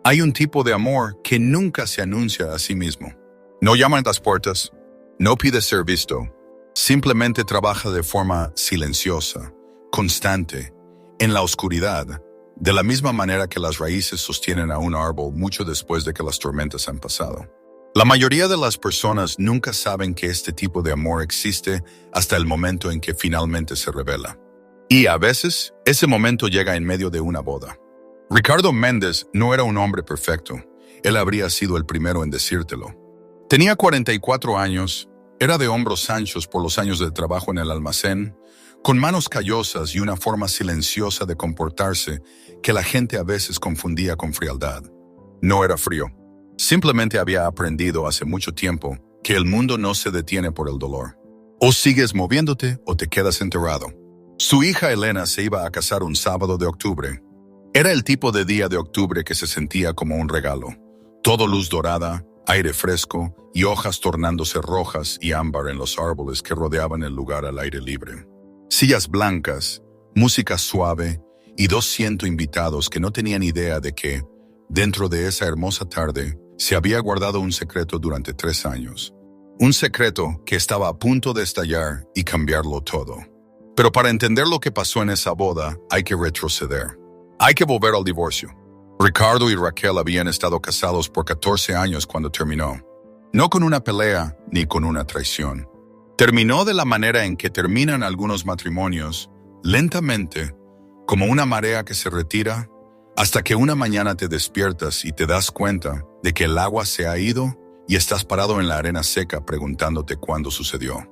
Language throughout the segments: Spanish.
Hay un tipo de amor que nunca se anuncia a sí mismo. No llama a las puertas, no pide ser visto, simplemente trabaja de forma silenciosa, constante, en la oscuridad, de la misma manera que las raíces sostienen a un árbol mucho después de que las tormentas han pasado. La mayoría de las personas nunca saben que este tipo de amor existe hasta el momento en que finalmente se revela. Y a veces, ese momento llega en medio de una boda. Ricardo Méndez no era un hombre perfecto. Él habría sido el primero en decírtelo. Tenía 44 años, era de hombros anchos por los años de trabajo en el almacén, con manos callosas y una forma silenciosa de comportarse que la gente a veces confundía con frialdad. No era frío. Simplemente había aprendido hace mucho tiempo que el mundo no se detiene por el dolor. O sigues moviéndote o te quedas enterrado. Su hija Elena se iba a casar un sábado de octubre. Era el tipo de día de octubre que se sentía como un regalo. Todo luz dorada, aire fresco y hojas tornándose rojas y ámbar en los árboles que rodeaban el lugar al aire libre. Sillas blancas, música suave y 200 invitados que no tenían idea de que, dentro de esa hermosa tarde, se había guardado un secreto durante 3 años. Un secreto que estaba a punto de estallar y cambiarlo todo. Pero para entender lo que pasó en esa boda, hay que retroceder. Hay que volver al divorcio. Ricardo y Raquel habían estado casados por 14 años cuando terminó. No con una pelea ni con una traición. Terminó de la manera en que terminan algunos matrimonios, lentamente, como una marea que se retira, hasta que una mañana te despiertas y te das cuenta de que el agua se ha ido y estás parado en la arena seca preguntándote cuándo sucedió.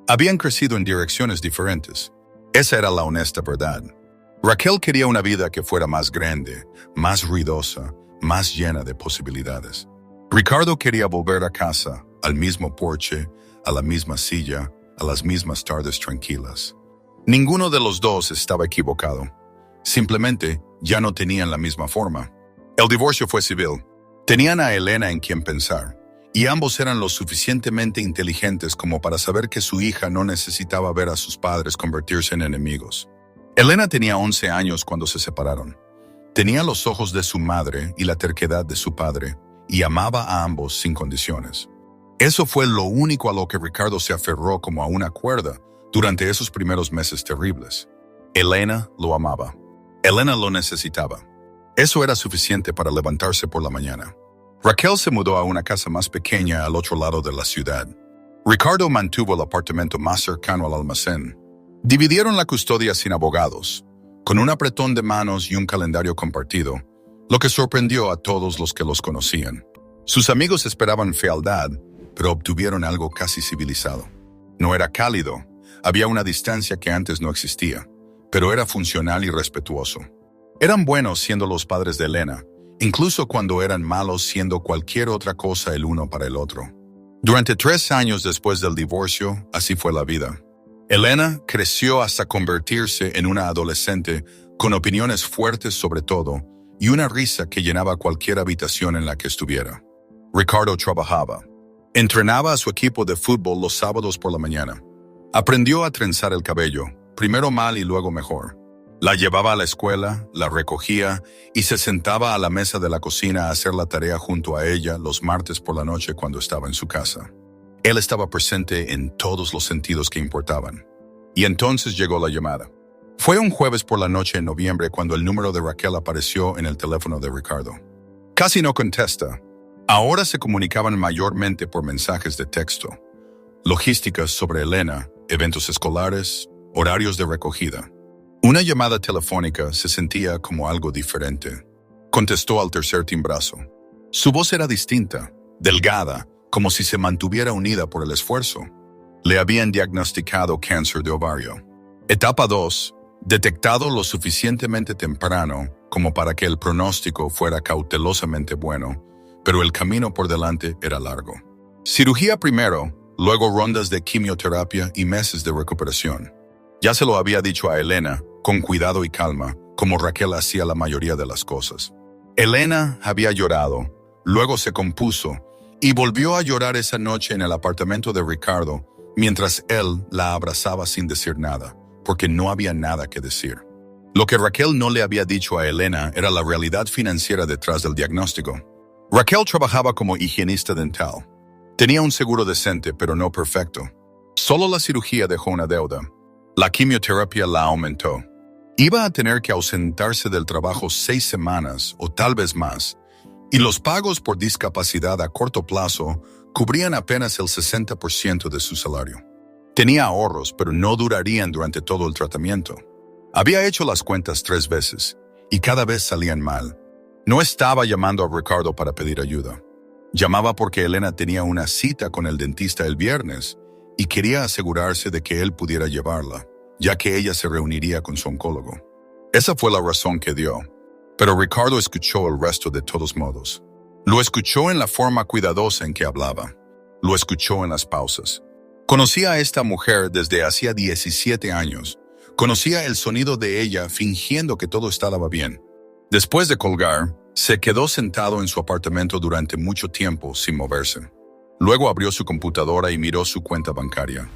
Habían crecido en direcciones diferentes. Esa era la honesta verdad. Raquel quería una vida que fuera más grande, más ruidosa, más llena de posibilidades. Ricardo quería volver a casa, al mismo porche, a la misma silla, a las mismas tardes tranquilas. Ninguno de los dos estaba equivocado. Simplemente ya no tenían la misma forma. El divorcio fue civil. Tenían a Elena en quien pensar, y ambos eran lo suficientemente inteligentes como para saber que su hija no necesitaba ver a sus padres convertirse en enemigos. Elena tenía 11 años cuando se separaron. Tenía los ojos de su madre y la terquedad de su padre, y amaba a ambos sin condiciones. Eso fue lo único a lo que Ricardo se aferró como a una cuerda durante esos primeros meses terribles. Elena lo amaba. Elena lo necesitaba. Eso era suficiente para levantarse por la mañana. Raquel se mudó a una casa más pequeña al otro lado de la ciudad. Ricardo mantuvo el apartamento más cercano al almacén. Dividieron la custodia sin abogados, con un apretón de manos y un calendario compartido, lo que sorprendió a todos los que los conocían. Sus amigos esperaban fealdad, pero obtuvieron algo casi civilizado. No era cálido, había una distancia que antes no existía, pero era funcional y respetuoso. Eran buenos siendo los padres de Elena, incluso cuando eran malos siendo cualquier otra cosa el uno para el otro. Durante 3 años después del divorcio, así fue la vida. Elena creció hasta convertirse en una adolescente con opiniones fuertes sobre todo y una risa que llenaba cualquier habitación en la que estuviera. Ricardo trabajaba. Entrenaba a su equipo de fútbol los sábados por la mañana. Aprendió a trenzar el cabello, primero mal y luego mejor. La llevaba a la escuela, la recogía y se sentaba a la mesa de la cocina a hacer la tarea junto a ella los martes por la noche cuando estaba en su casa. Él estaba presente en todos los sentidos que importaban. Y entonces llegó la llamada. Fue un jueves por la noche en noviembre cuando el número de Raquel apareció en el teléfono de Ricardo. Casi no contesta. Ahora se comunicaban mayormente por mensajes de texto. Logísticas sobre Elena, eventos escolares, horarios de recogida. Una llamada telefónica se sentía como algo diferente. Contestó al tercer timbrazo. Su voz era distinta, delgada, como si se mantuviera unida por el esfuerzo. Le habían diagnosticado cáncer de ovario. Etapa 2, detectado lo suficientemente temprano como para que el pronóstico fuera cautelosamente bueno, pero el camino por delante era largo. Cirugía primero, luego rondas de quimioterapia y meses de recuperación. Ya se lo había dicho a Elena, con cuidado y calma, como Raquel hacía la mayoría de las cosas. Elena había llorado, luego se compuso y volvió a llorar esa noche en el apartamento de Ricardo, mientras él la abrazaba sin decir nada, porque no había nada que decir. Lo que Raquel no le había dicho a Elena era la realidad financiera detrás del diagnóstico. Raquel trabajaba como higienista dental. Tenía un seguro decente, pero no perfecto. Solo la cirugía dejó una deuda. La quimioterapia la aumentó. Iba a tener que ausentarse del trabajo 6 semanas o tal vez más, y los pagos por discapacidad a corto plazo cubrían apenas el 60% de su salario. Tenía ahorros, pero no durarían durante todo el tratamiento. Había hecho las cuentas 3 veces, y cada vez salían mal. No estaba llamando a Ricardo para pedir ayuda. Llamaba porque Elena tenía una cita con el dentista el viernes y quería asegurarse de que él pudiera llevarla, ya que ella se reuniría con su oncólogo. Esa fue la razón que dio, pero Ricardo escuchó el resto de todos modos. Lo escuchó en la forma cuidadosa en que hablaba. Lo escuchó en las pausas. Conocía a esta mujer desde hacía 17 años. Conocía el sonido de ella fingiendo que todo estaba bien. Después de colgar, se quedó sentado en su apartamento durante mucho tiempo sin moverse. Luego abrió su computadora y miró su cuenta bancaria.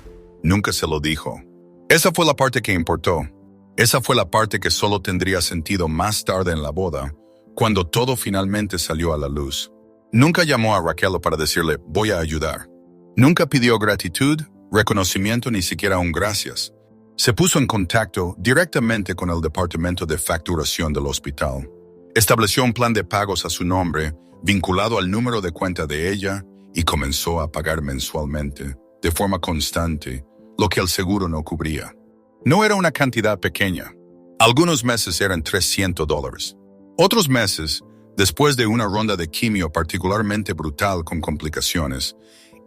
Nunca se lo dijo. Esa fue la parte que importó. Esa fue la parte que solo tendría sentido más tarde en la boda, cuando todo finalmente salió a la luz. Nunca llamó a Raquel para decirle, voy a ayudar. Nunca pidió gratitud, reconocimiento, ni siquiera un gracias. Se puso en contacto directamente con el departamento de facturación del hospital. Estableció un plan de pagos a su nombre, vinculado al número de cuenta de ella, y comenzó a pagar mensualmente, de forma constante, lo que el seguro no cubría. No era una cantidad pequeña. Algunos meses eran $300. Otros meses, después de una ronda de quimio particularmente brutal con complicaciones,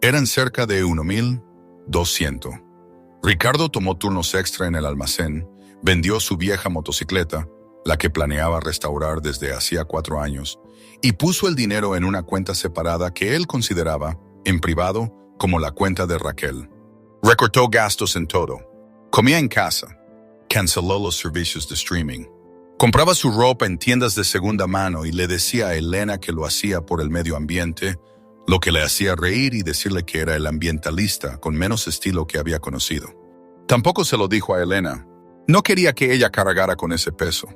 eran cerca de $1,200. Ricardo tomó turnos extra en el almacén, vendió su vieja motocicleta, la que planeaba restaurar desde hacía 4 años, y puso el dinero en una cuenta separada que él consideraba, en privado, como la cuenta de Raquel. Recortó gastos en todo. Comía en casa. Canceló los servicios de streaming. Compraba su ropa en tiendas de segunda mano y le decía a Elena que lo hacía por el medio ambiente, lo que le hacía reír y decirle que era el ambientalista con menos estilo que había conocido. Tampoco se lo dijo a Elena. No quería que ella cargara con ese peso.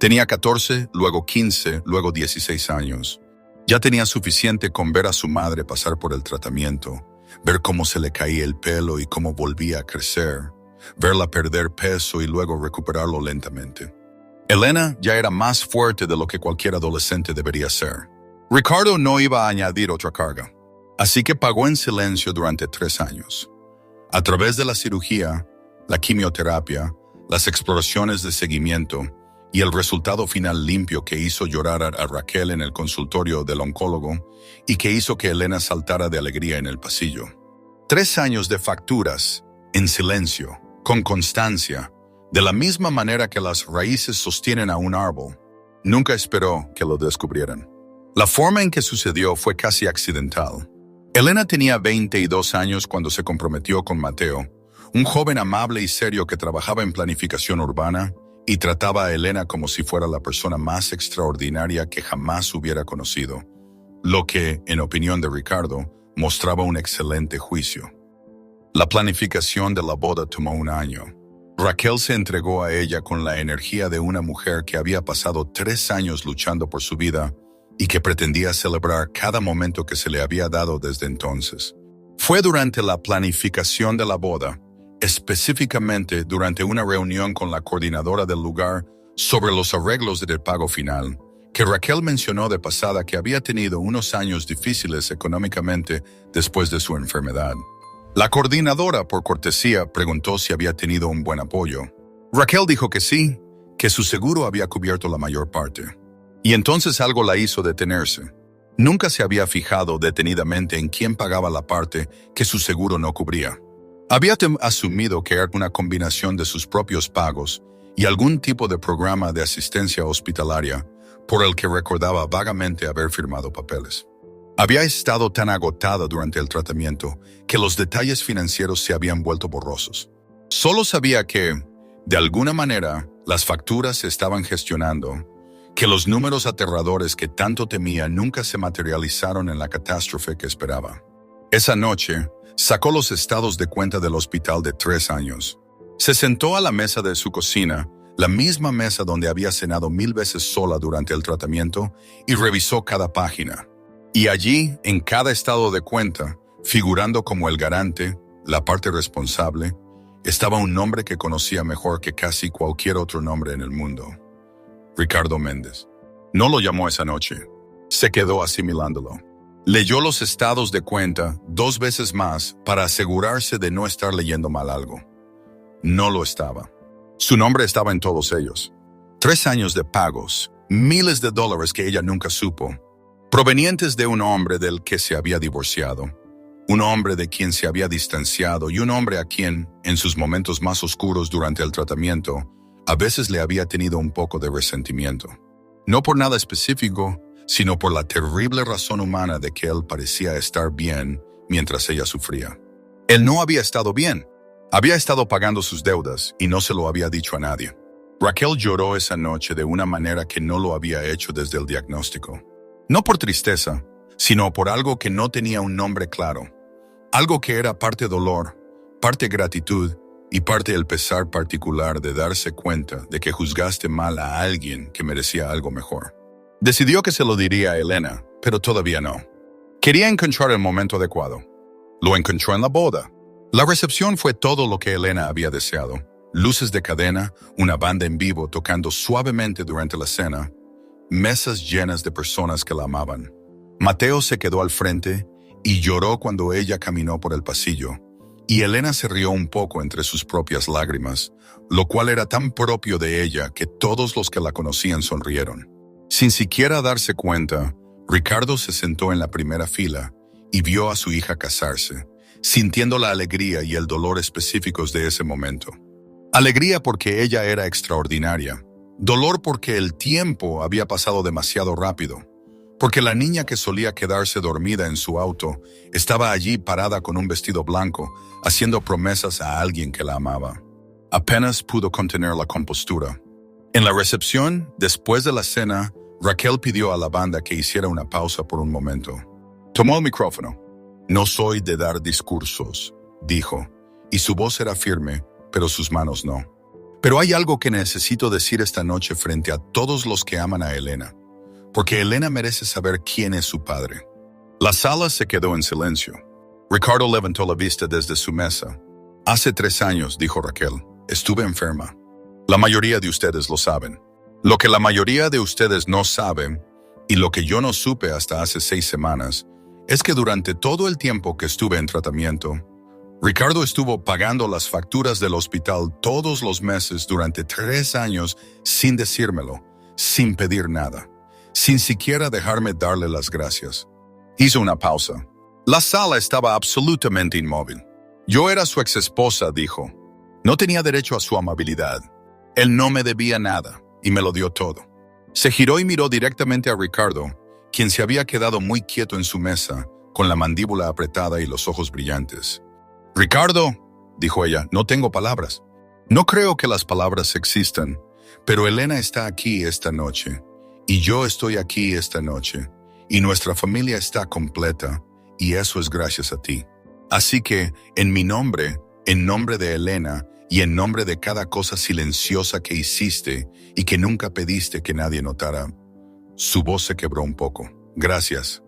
Tenía 14, luego 15, luego 16 años. Ya tenía suficiente con ver a su madre pasar por el tratamiento, ver cómo se le caía el pelo y cómo volvía a crecer, verla perder peso y luego recuperarlo lentamente. Elena ya era más fuerte de lo que cualquier adolescente debería ser. Ricardo no iba a añadir otra carga, así que pagó en silencio durante 3 años. A través de la cirugía, la quimioterapia, las exploraciones de seguimiento y el resultado final limpio que hizo llorar a Raquel en el consultorio del oncólogo y que hizo que Elena saltara de alegría en el pasillo. 3 años de facturas, en silencio, con constancia, de la misma manera que las raíces sostienen a un árbol. Nunca esperó que lo descubrieran. La forma en que sucedió fue casi accidental. Elena tenía 22 años cuando se comprometió con Mateo, un joven amable y serio que trabajaba en planificación urbana y trataba a Elena como si fuera la persona más extraordinaria que jamás hubiera conocido, lo que, en opinión de Ricardo, mostraba un excelente juicio. La planificación de la boda tomó 1 año. Raquel se entregó a ella con la energía de una mujer que había pasado 3 años luchando por su vida y que pretendía celebrar cada momento que se le había dado desde entonces. Fue durante la planificación de la boda, específicamente durante una reunión con la coordinadora del lugar sobre los arreglos del pago final, que Raquel mencionó de pasada que había tenido unos años difíciles económicamente después de su enfermedad. La coordinadora, por cortesía, preguntó si había tenido un buen apoyo. Raquel dijo que sí, que su seguro había cubierto la mayor parte. Y entonces algo la hizo detenerse. Nunca se había fijado detenidamente en quién pagaba la parte que su seguro no cubría. Había asumido que era una combinación de sus propios pagos y algún tipo de programa de asistencia hospitalaria por el que recordaba vagamente haber firmado papeles. Había estado tan agotada durante el tratamiento que los detalles financieros se habían vuelto borrosos. Solo sabía que, de alguna manera, las facturas se estaban gestionando, que los números aterradores que tanto temía nunca se materializaron en la catástrofe que esperaba. Esa noche, sacó los estados de cuenta del hospital de 3 años. Se sentó a la mesa de su cocina, la misma mesa donde había cenado 1000 veces sola durante el tratamiento, y revisó cada página. Y allí, en cada estado de cuenta, figurando como el garante, la parte responsable, estaba un nombre que conocía mejor que casi cualquier otro nombre en el mundo: Ricardo Méndez. No lo llamó esa noche. Se quedó asimilándolo. Leyó los estados de cuenta 2 veces más para asegurarse de no estar leyendo mal algo. No lo estaba. Su nombre estaba en todos ellos. 3 años de pagos, miles de dólares que ella nunca supo, provenientes de un hombre del que se había divorciado, un hombre de quien se había distanciado y un hombre a quien, en sus momentos más oscuros durante el tratamiento, a veces le había tenido un poco de resentimiento. No por nada específico, sino por la terrible razón humana de que él parecía estar bien mientras ella sufría. Él no había estado bien. Había estado pagando sus deudas y no se lo había dicho a nadie. Raquel lloró esa noche de una manera que no lo había hecho desde el diagnóstico. No por tristeza, sino por algo que no tenía un nombre claro. Algo que era parte dolor, parte gratitud y parte el pesar particular de darse cuenta de que juzgaste mal a alguien que merecía algo mejor. Decidió que se lo diría a Elena, pero todavía no. Quería encontrar el momento adecuado. Lo encontró en la boda. La recepción fue todo lo que Elena había deseado. Luces de cadena, una banda en vivo tocando suavemente durante la cena, mesas llenas de personas que la amaban. Mateo se quedó al frente y lloró cuando ella caminó por el pasillo, y Elena se rió un poco entre sus propias lágrimas, lo cual era tan propio de ella que todos los que la conocían sonrieron. Sin siquiera darse cuenta, Ricardo se sentó en la primera fila y vio a su hija casarse, sintiendo la alegría y el dolor específicos de ese momento. Alegría porque ella era extraordinaria, dolor porque el tiempo había pasado demasiado rápido, porque la niña que solía quedarse dormida en su auto estaba allí parada con un vestido blanco, haciendo promesas a alguien que la amaba. Apenas pudo contener la compostura. En la recepción, después de la cena, Raquel pidió a la banda que hiciera una pausa por un momento. Tomó el micrófono. «No soy de dar discursos», dijo, y su voz era firme, pero sus manos no. «Pero hay algo que necesito decir esta noche frente a todos los que aman a Elena, porque Elena merece saber quién es su padre». La sala se quedó en silencio. Ricardo levantó la vista desde su mesa. «Hace 3 años», dijo Raquel, «estuve enferma. La mayoría de ustedes lo saben. Lo que la mayoría de ustedes no saben, y lo que yo no supe hasta hace 6 semanas, es que durante todo el tiempo que estuve en tratamiento, Ricardo estuvo pagando las facturas del hospital todos los meses durante 3 años sin decírmelo, sin pedir nada, sin siquiera dejarme darle las gracias». Hizo una pausa. La sala estaba absolutamente inmóvil. «Yo era su exesposa», dijo. «No tenía derecho a su amabilidad. Él no me debía nada, y me lo dio todo». Se giró y miró directamente a Ricardo, quien se había quedado muy quieto en su mesa, con la mandíbula apretada y los ojos brillantes. «Ricardo», dijo ella, «no tengo palabras. No creo que las palabras existan, pero Elena está aquí esta noche, y yo estoy aquí esta noche, y nuestra familia está completa, y eso es gracias a ti. Así que, en mi nombre, en nombre de Elena, y en nombre de cada cosa silenciosa que hiciste y que nunca pediste que nadie notara». Su voz se quebró un poco. «Gracias».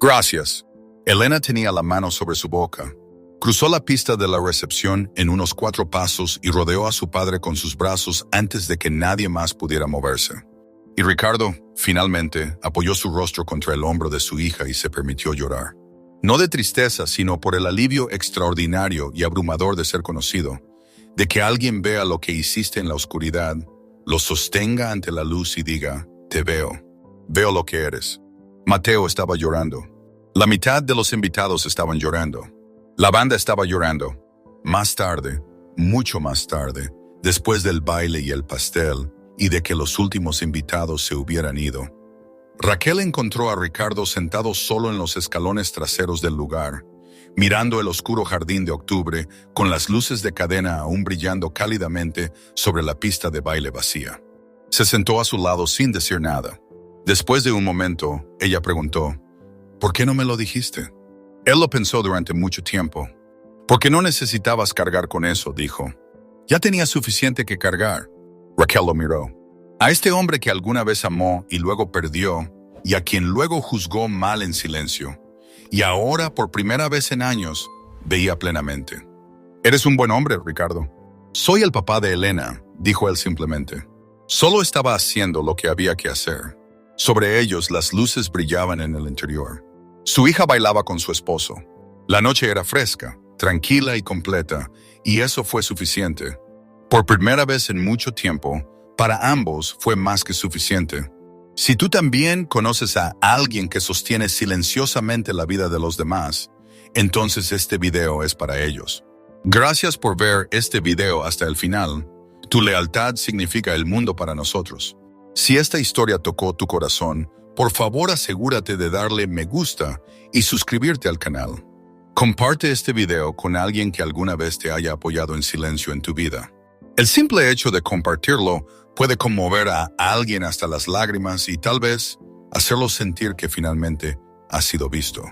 «Gracias». Elena tenía la mano sobre su boca. Cruzó la pista de la recepción en unos 4 pasos y rodeó a su padre con sus brazos antes de que nadie más pudiera moverse. Y Ricardo, finalmente, apoyó su rostro contra el hombro de su hija y se permitió llorar. No de tristeza, sino por el alivio extraordinario y abrumador de ser conocido, de que alguien vea lo que hiciste en la oscuridad, lo sostenga ante la luz y diga: «Te veo, veo lo que eres». Mateo estaba llorando. La mitad de los invitados estaban llorando. La banda estaba llorando. Más tarde, mucho más tarde, después del baile y el pastel, y de que los últimos invitados se hubieran ido, Raquel encontró a Ricardo sentado solo en los escalones traseros del lugar, mirando el oscuro jardín de octubre con las luces de cadena aún brillando cálidamente sobre la pista de baile vacía. Se sentó a su lado sin decir nada. Después de un momento, ella preguntó: «¿Por qué no me lo dijiste?». Él lo pensó durante mucho tiempo. «Porque no necesitabas cargar con eso», dijo. Ya tenía suficiente que cargar. Raquel lo miró. A este hombre que alguna vez amó y luego perdió, y a quien luego juzgó mal en silencio, y ahora, por primera vez en años, veía plenamente. Eres un buen hombre, Ricardo. Soy el papá de Elena, dijo él simplemente. Solo estaba haciendo lo que había que hacer. Sobre ellos las luces brillaban en el interior. Su hija bailaba con su esposo. La noche era fresca, tranquila y completa, y eso fue suficiente. Por primera vez en mucho tiempo, para ambos fue más que suficiente. Si tú también conoces a alguien que sostiene silenciosamente la vida de los demás, entonces este video es para ellos. Gracias por ver este video hasta el final. Tu lealtad significa el mundo para nosotros. Si esta historia tocó tu corazón, por favor asegúrate de darle me gusta y suscribirte al canal. Comparte este video con alguien que alguna vez te haya apoyado en silencio en tu vida. El simple hecho de compartirlo puede conmover a alguien hasta las lágrimas y tal vez hacerlo sentir que finalmente ha sido visto.